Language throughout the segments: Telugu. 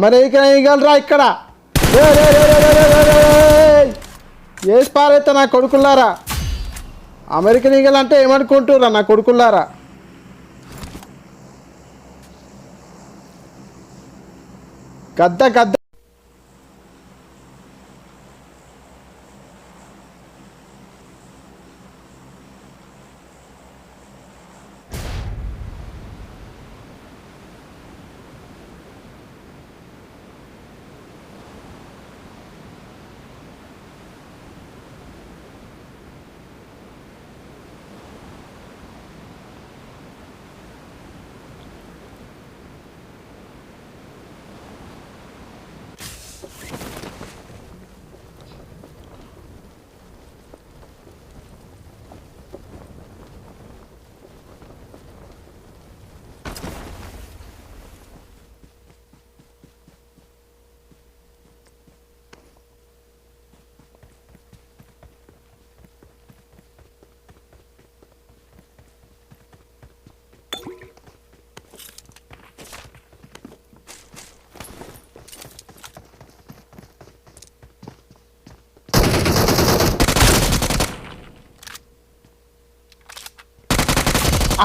అమెరికా ఈగలరా ఇక్కడ వేసి పారైతే నా కొడుకులారా. అమెరికన్ ఈగల్ అంటే ఏమనుకుంటుర్రా నా కొడుకులారా? గద్ద గద్ద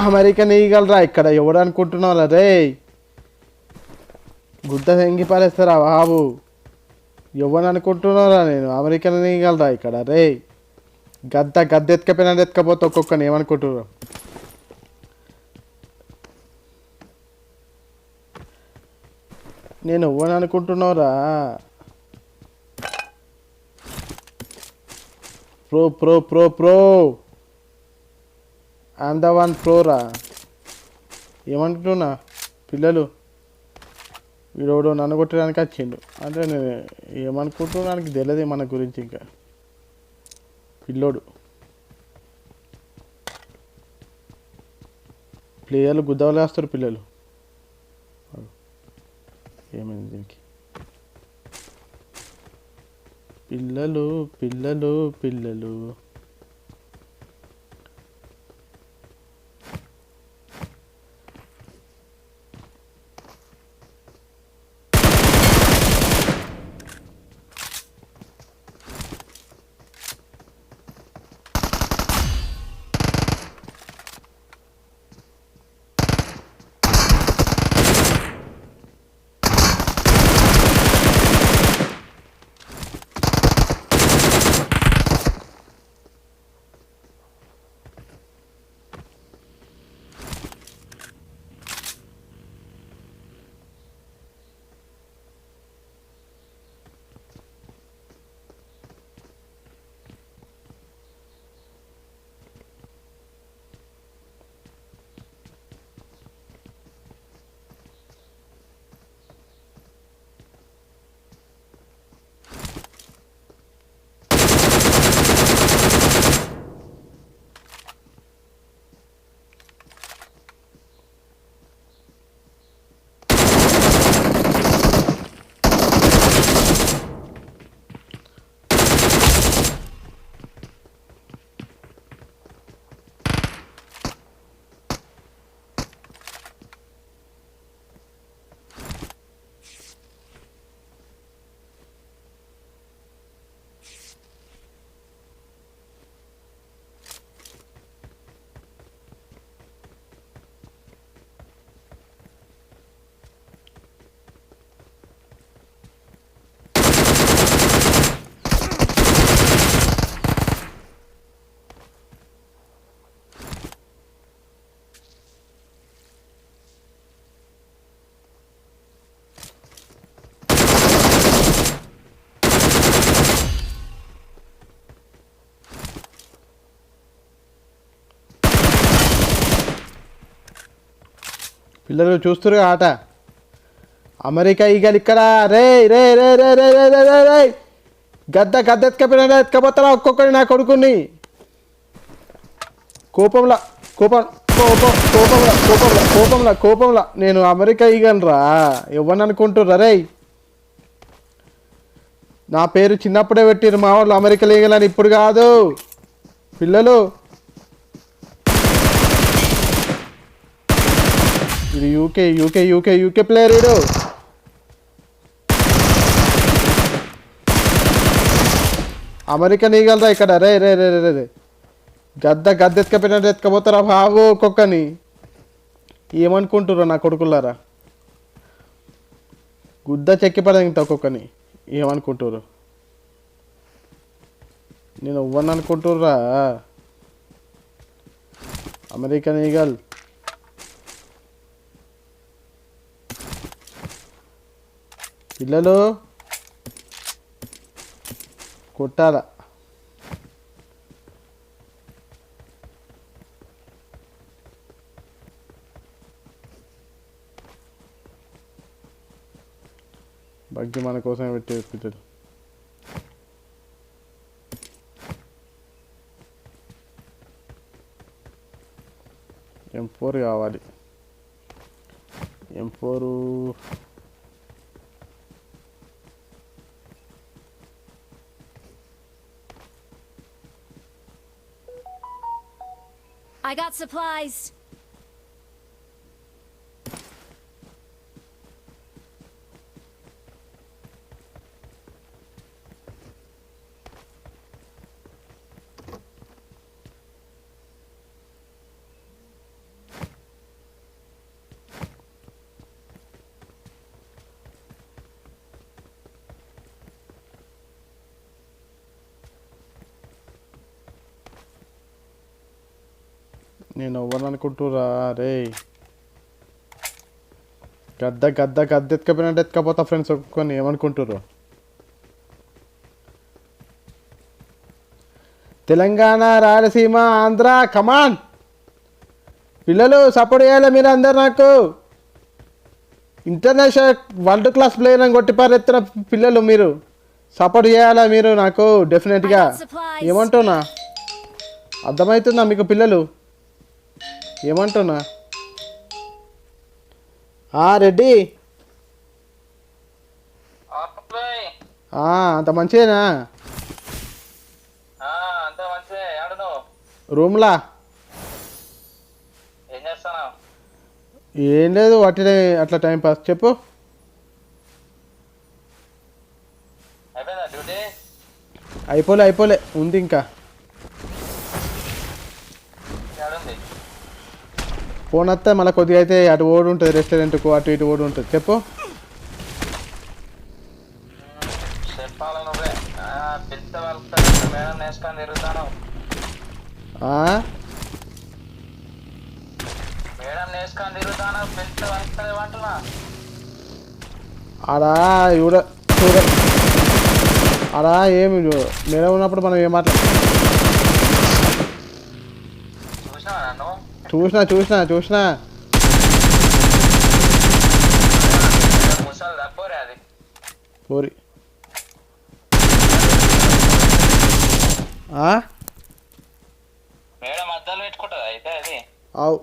అమెరికన్ ఈగలరా ఇక్కడ. ఎవడు అనుకుంటున్నావు రే? గుద్ద తెంగి పారేస్తారా బాబు? ఎవరు అనుకుంటున్నారా? నేను అమెరికన్ ఈగలరా ఇక్కడ రే. గద్ద గద్ద ఎత్తుకపోయినా ఎత్తుకపోతే ఒక్కొక్కని ఏమనుకుంటున్నారు? నేను ఎవరు అనుకుంటున్నావురా? Pro pro pro pro I'm the one ప్రోరా. ఏమంటున్నా పిల్లలు? వీడోడు నన్ను కొట్టడానికి వచ్చిండు అంటే నేను ఏమనుకుంటున్నానికి తెలియదు మన గురించి. ఇంకా పిల్లోడు ప్లేయర్లు గుద్దవలు వేస్తారు పిల్లలు. ఏమైంది దీనికి? పిల్లలు పిల్లలు పిల్లలు పిల్లలు చూస్తున్నారు ఆట. అమెరికా ఈగలు ఇక్కడ. రే రే రే రే రే రే రే రే రే గద్ద గద్ద ఎత్తుకపోయినా ఎత్తుకపోతారా ఒక్కొక్కరి నా కొడుకుని. కోపంలా కోపం కోపం కోపంలా కోపంలా కోపంలా కోపంలా నేను అమెరికా ఈగలరా. ఎవరిని అనుకుంటుర్రా రే? నా పేరు చిన్నప్పుడే పెట్టిరు మా వాళ్ళు అమెరికా ఈగలని, ఇప్పుడు కాదు పిల్లలు. ఇది UK UK UK UK player. వీడు అమెరికన్ ఈగలరా ఇక్కడ. రే రే రే రే రే గద్ద ఎత్తుకపోయినట్టు ఎత్తుకపోతారా బాబు కుక్కని. ఏమనుకుంటుర్రు నా కొడుకులారా? గుద్ద చెక్కి పడేంత ఒక్కొక్కని. ఏమనుకుంటుర్రు? నేను ఇవ్వను అనుకుంటుర్రా? అమెరికన్ ఈగల్ పిల్లలు కొట్టాల. బగ్గి మన కోసం పెట్టే పిల్లలు. M4 కావాలి. M4 I got supplies. నేను ఎవరు అనుకుంటురా? రే గద్ద ఎత్తుకపోయినట్టు ఎత్తుకపోతా ఫ్రెండ్స్ ఒప్పుకొని. ఏమనుకుంటుర్రు? తెలంగాణ, రాయలసీమ, ఆంధ్ర కమాన్ పిల్లలు సపోర్ట్ చేయాలి మీరు అందరు. నాకు ఇంటర్నేషనల్ వరల్డ్ క్లాస్ ప్లేయర్ అని కొట్టిపారెత్తిన పిల్లలు మీరు సపోర్ట్ చేయాలా మీరు నాకు డెఫినెట్గా. ఏమంటున్నా? అర్థమవుతుందా మీకు పిల్లలు? ఏమంటున్నా? రెడ్డి అంత మంచిదేనా? రూమ్లా ఏం లేదు, వాటినే అట్లా టైం పాస్. చెప్పు. అయిపోలే ఉంది ఇంకా. ఫోన్ వస్తే మళ్ళీ కొద్దిగా అయితే అటు ఓడి ఉంటుంది, రెస్టారెంట్కు అటు ఇటు ఓడి ఉంటుంది. చెప్పు. అలా చూడ అలా ఏమి మేడం ఉన్నప్పుడు మనం ఏం చూసినా పోరి. మేడం అద్దాలు పెట్టుకుంటుందా అయితే? అది అవు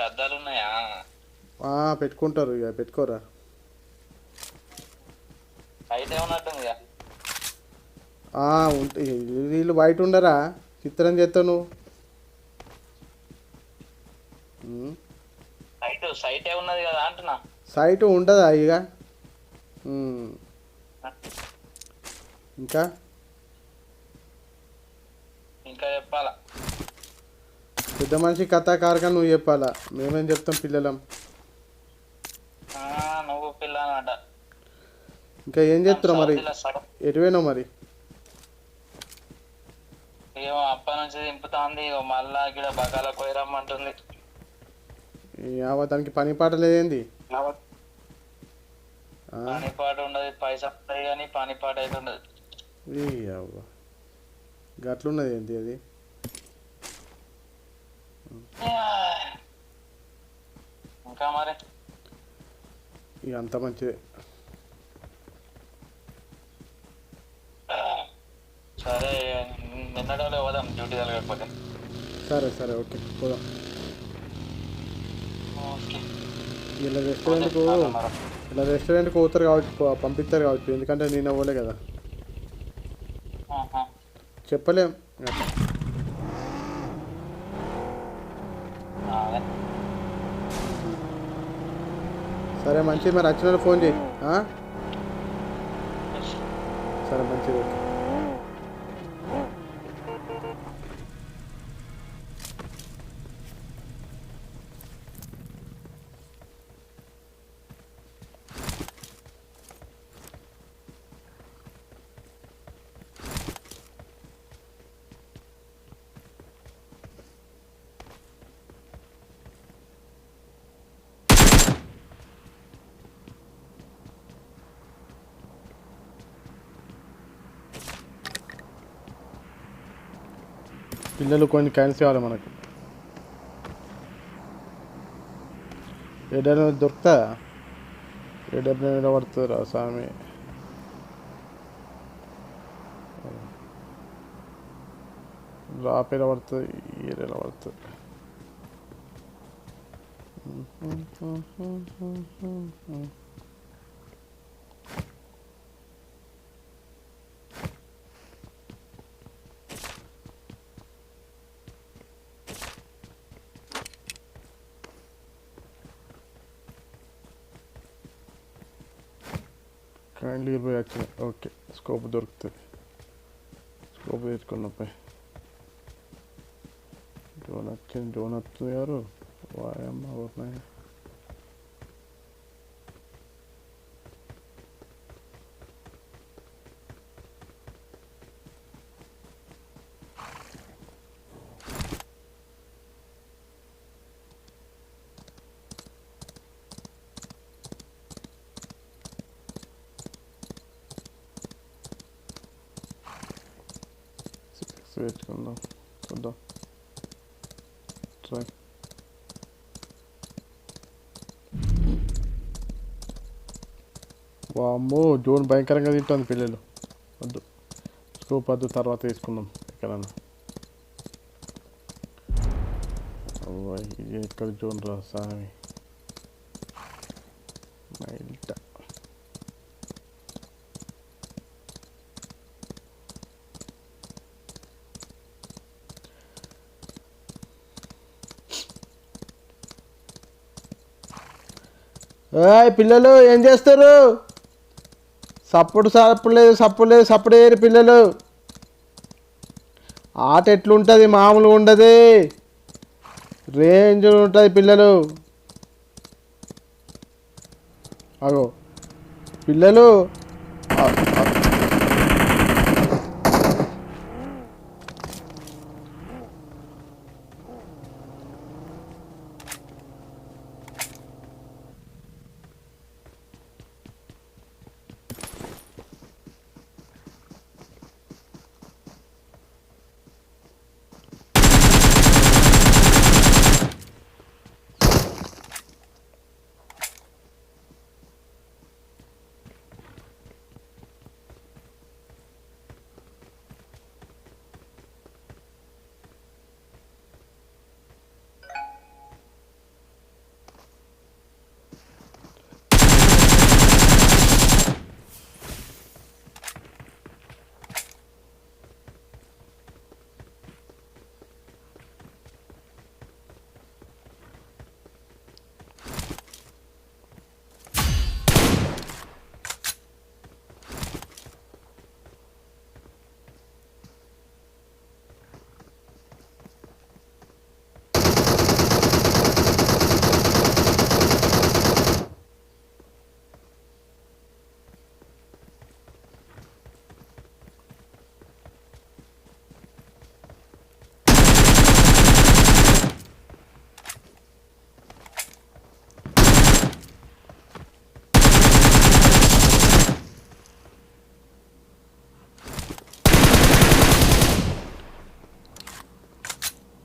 అద్దాలు ఉన్నాయా? పెట్టుకుంటారు. ఇక పెట్టుకోరా. అయితే ఉన్నట్టుంది. ఉంటాయి. వీళ్ళు బయట ఉండరా? చిత్రం చేస్తావు నువ్వు. సైట్ ఉన్నది కదా అంటున్నా. సైట్ ఉండదా ఇక? ఇంకా చెప్పాలా? పెద్ద మనిషి కథ కారక నువ్వు చెప్పాలా, మేమేం చెప్తాం పిల్లలం. నువ్వు పిల్లనట. ఇంకా ఏం చెప్తున్నావు మరి? ఎటువైనావు మరి? ఏమో అప్ప నుంచి దింపుతాంది. మళ్ళా గిడ బకాల కొయ్యరమ్మంటుంది. దానికి పని పాట లేదేంది? పని పాట ఉండదు, పైసా ఉంటాయి కానీ పని పాట అయితే ఉండదు. గట్లున్నది ఏంటి అది? ఇంకా మరి ఇక అంత మంచిదే. సరే నిన్నడలో పోదాం డ్యూటీ తగ్గకపోతే. సరే ఓకే పోదాం. ఇలా రెస్టారెంట్కి పోతారు కావచ్చు, పంపిస్తారు కావచ్చు. ఎందుకంటే నేను అవ్వలే కదా, చెప్పలేం. సరే మంచిది. మరి వచ్చిన ఫోన్ చేయి. సరే మంచిది. ఓకే. పిల్లలు కొన్ని కాయిన్స్ కావాలి మనకు. ఏదైనా దొరుకుతా ఏడైనా పడుతుంది రా స్వామి. రాపేలా పడుతుంది, ఏరేలా పడుతుంది. కైండ్లీ 20 వచ్చినాయి. ఓకే, స్కోప్ దొరుకుతుంది. స్కోప్ తెచ్చుకున్నపై డ్రోన్ వచ్చింది. డ్రోన్ వస్తుంది గారు వాయమ్మ ఉన్నాయి. వేసుకుందాం, చూద్దాం. ట్రై వామ్మో, డ్రోన్ భయంకరంగా తింటుంది పిల్లలు. వద్దు, స్కోప్ వద్దు, తర్వాత తీసుకుందాం ఎక్కడన్నా. ఇది ఎక్కడ డ్రోన్ రా సామి. మైల్ట పిల్లలు ఏం చేస్తారు? సప్పుడు ఏరు పిల్లలు. ఆట ఎట్లుంటుంది, మామూలుగా ఉండదు, రేంజ్ ఉంటుంది పిల్లలు. అగో పిల్లలు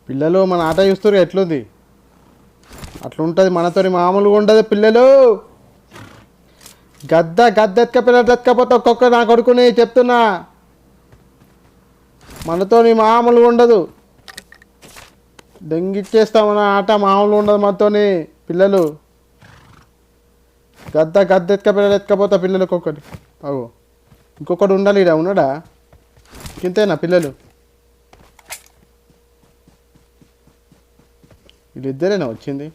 పిల్లలు మన ఆట చూస్తారు ఎట్లుంది. అట్లుంటుంది మనతో, మామూలుగా ఉండదు పిల్లలు. గద్ద పిల్లలు ఎత్తుకపోతే ఒక్కొక్క నా కొడుకుని చెప్తున్నా, మనతో మామూలుగా ఉండదు. దెంగిచ్చేస్తాం మన ఆట, మామూలుగా ఉండదు మనతోని పిల్లలు. గద్ద ఎత్తుకపోతా పిల్లలు ఒక్కొక్కటి. అవు ఇంకొకటి ఉండాలి, ఇడా ఉన్నాడా? ఇంతేనా పిల్లలు? వీళ్ళిద్దరేనా వచ్చింది?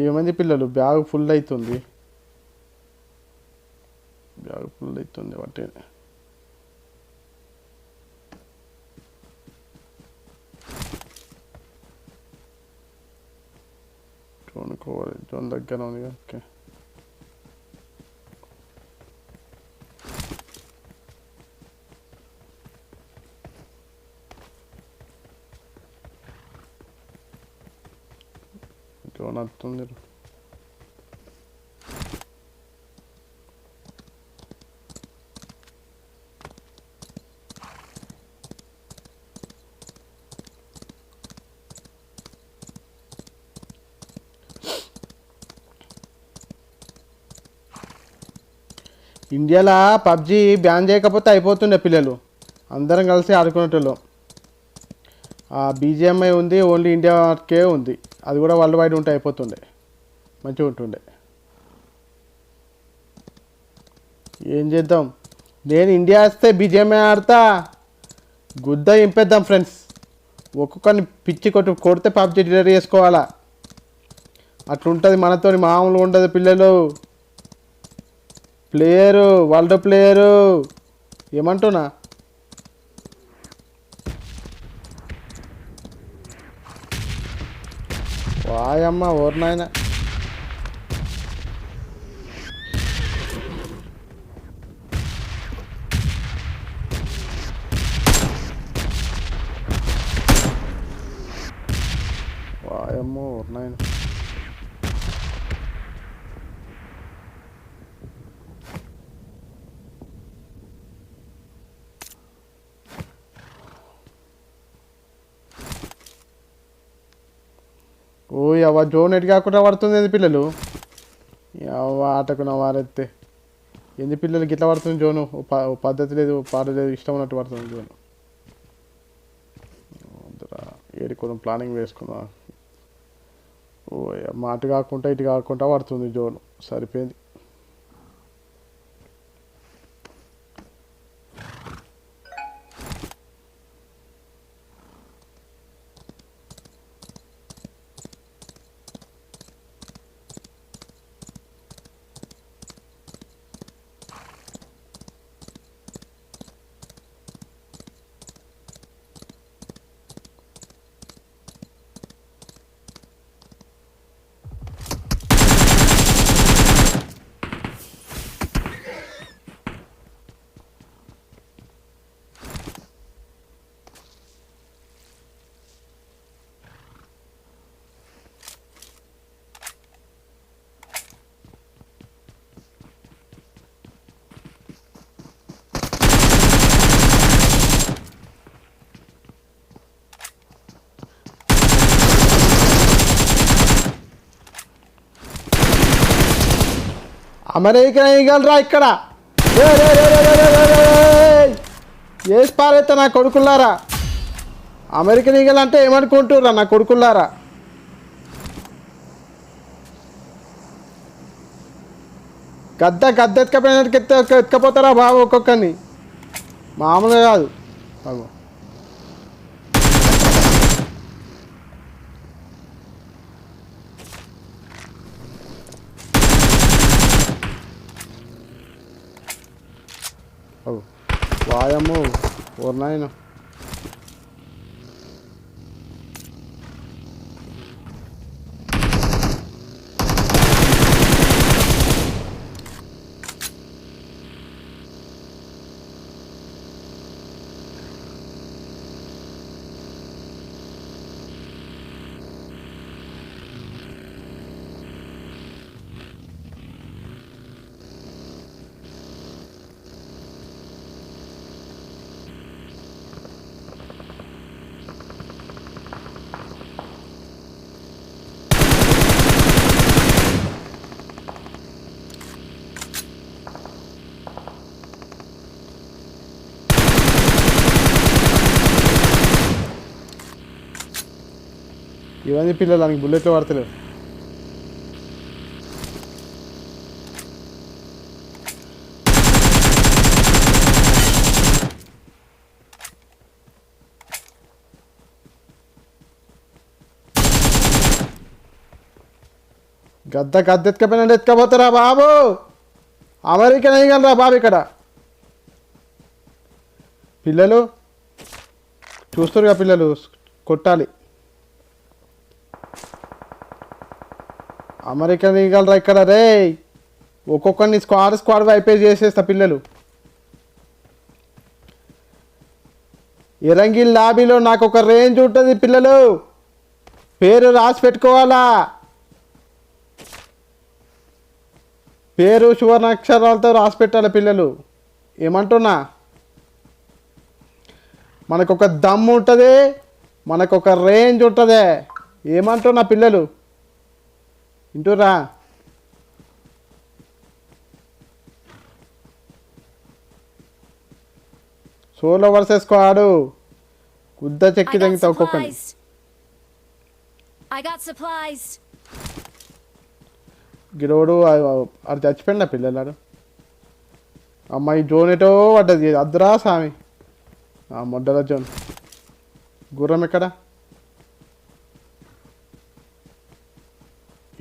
ఏమంది పిల్లలు? బ్యాగ్ ఫుల్ అవుతుంది వాటి. చూనుకోవాలి, జోన్ దగ్గర ఉంది. ఓకే, జోన్ వస్తుంది. ఇండియాలో పబ్జి బ్యాన్ చేయకపోతే అయిపోతుండే పిల్లలు, అందరం కలిసి ఆడుకునేటోళ్ళం. బీజిఎంఐ ఉంది, ఓన్లీ ఇండియాకే ఉంది, అది కూడా వరల్డ్ వైడ్ ఉంటే అయిపోతుండే, మంచిగా ఉంటుండే. ఏం చేద్దాం, నేను ఇండియా వస్తే బీజిఎంఐ ఆడతా, గుద్ద ఇంపేద్దాం ఫ్రెండ్స్. ఒక్కొక్కరిని పిచ్చి కొడితే పబ్జి డిలీట్ చేసుకోవాలా, అట్లుంటుంది మనతో. మామూలుగా ఉండదు పిల్లలు. ప్లేయరు, వరల్డ్ ప్లేయరు ఏమంటున్నా. వాయమ్మ ఓర్నాయన. వాయమ్మ ఓర్నాయన. ఓ అవ్వ జోన్ ఎటు కాకుండా పడుతుంది ఏంది పిల్లలు. అవ్వ ఆటకున్న వారెత్తే ఏంది పిల్లలు గిట్లా పడుతుంది జోను. పద్ధతి లేదు, పాట లేదు, ఇష్టం ఉన్నట్టు పడుతుంది జోను. ఏడుకోవడం ప్లానింగ్ వేసుకుందాం. ఓ అమ్మ అటు కాకుండా ఇటు కాకుండా పడుతుంది జోను, సరిపోయింది. అమెరికా ఇగలరా ఇక్కడ వేసి పారైతే నా కొడుకులారా. అమెరికన్ ఈగల్ అంటే ఏమనుకుంటుర్రా నా కొడుకులారా. గద్ద ఎత్తుకపోతారా బాబు ఒక్కొక్కరిని, మామూలుగా కాదు బాబు. వాయమ్ము ఓర్నాయన. ఇవన్నీ పిల్లలు దానికి బుల్లెట్లు పడతలేవు. గద్ద ఎత్తుకపోయినా ఎత్తుకపోతారా బాబు. అమెరికన్ వేయగలరా బాబు ఇక్కడ. పిల్లలు చూస్తారుగా, పిల్లలు కొట్టాలి. అమెరికన్ వేయగలరా ఇక్కడ రే. ఒక్కొక్కరిని స్క్వాడ్ వైపే చేసేస్తా పిల్లలు. ఎరంగిల్ లాబీలో నాకు ఒక రేంజ్ ఉంటుంది పిల్లలు, పేరు రాసి పెట్టుకోవాలా. పేరు సువర్ణాక్షరాలతో రాసి పెట్టాలి పిల్లలు. ఏమంటున్నా, మనకొక దమ్ము ఉంటుంది, మనకొక రేంజ్ ఉంటుంది. ఏమంటున్నా పిల్లలు, వింటురా? సోలో వర్సెస్ స్క్వాడ్ గుద్ద చెక్కి I got తగ్గితే ఒక్కొక్కని. supplies. I got supplies. గిరోడు అది చచ్చిపోయిన పిల్లలాడు. అమ్మాయి జోన్ ఎటో పడ్డది, అద్దురా స్వామి. మొడ్డల జోన్. గుర్రం ఎక్కడ?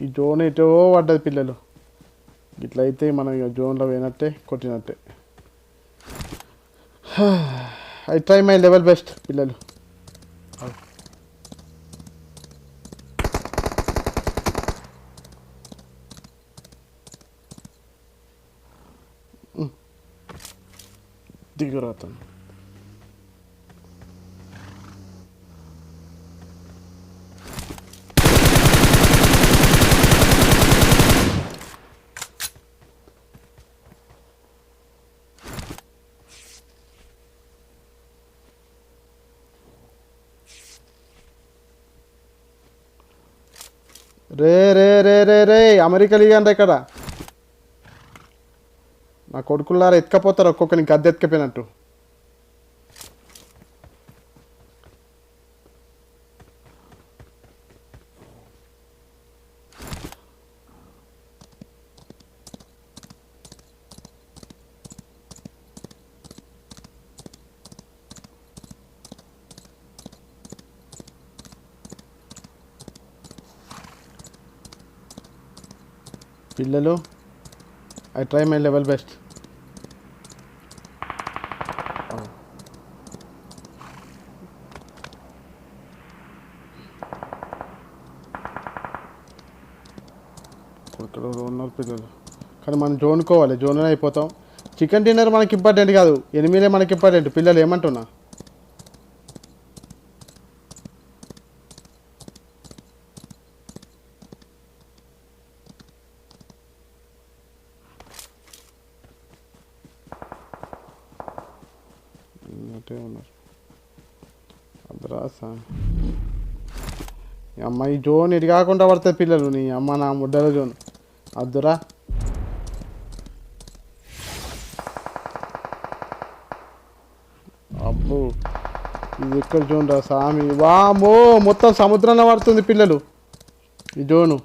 ఈ జోన్ ఎటో పడ్డది పిల్లలు. ఇట్లయితే మనం ఇక జోన్లో పోయినట్టే, కొట్టినట్టే. I try my level best పిల్లలు. దిగురాతను రే రే రే రే రే అమెరికా లీగండి ఇక్కడ. నా కొడుకులారా ఎత్తుకపోతారు ఒక్కొక్కరిని గద్దె ఎత్తుకపోయినట్టు. పిల్లలు, I try my level best. ఇక్కడ ఉన్నారు పిల్లలు, కానీ మనం జోన్కోవాలి. జోన్లో అయిపోతాం. చికెన్ డిన్నర్ మనకి ఇంపార్టెంట్ కాదు, ఎనిమిదే మనకి ఇంపార్టెంట్. పిల్లలు ఏమంటున్నా, ఉన్నారు అద్రాసా. ఈ అమ్మాయి జోన్ ఇటు కాకుండా పడుతుంది పిల్లలు. నీ అమ్మ నా ముడ్డల జోన్ అద్దురా. అబ్బో, ఇది ఎక్కడ జోన్ రా సామి. వామో, మొత్తం సముద్రంలో పడుతుంది పిల్లలు ఈ జోను.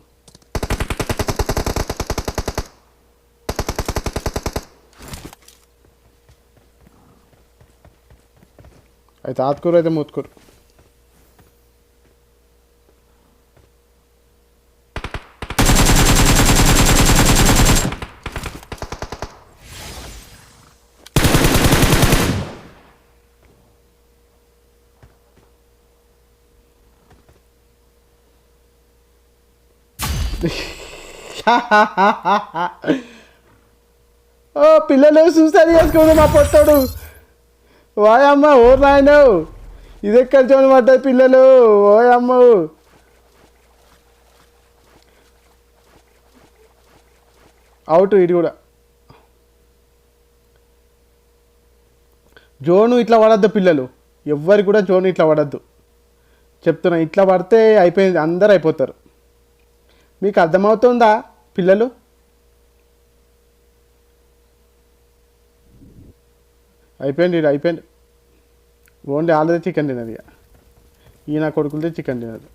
అయితే ఆత్కూరు అయితే మూతుకూరు. ఓ పిల్లలు చూసారు చేసుకోండి మా పొట్టాడు. ఓయమ్మ ఓరు నాయన, ఇది ఎక్కడ చూడండి పడ్డాయి పిల్లలు. ఓయమ్మ, అవుట్. ఇది కూడా జోను ఇట్లా పడద్దు పిల్లలు, ఎవ్వరికి కూడా జోను ఇట్లా పడద్దు చెప్తున్నా. ఇట్లా పడితే అయిపోయింది, అందరు అయిపోతారు. మీకు అర్థమవుతుందా పిల్లలు? అయిపోయింది, ఇది అయిపోయింది. ఓన్లీ ఆల్రెడీ చికెన్ తినదు. ఇక ఈయన కొడుకులతో చికెన్ తినదు.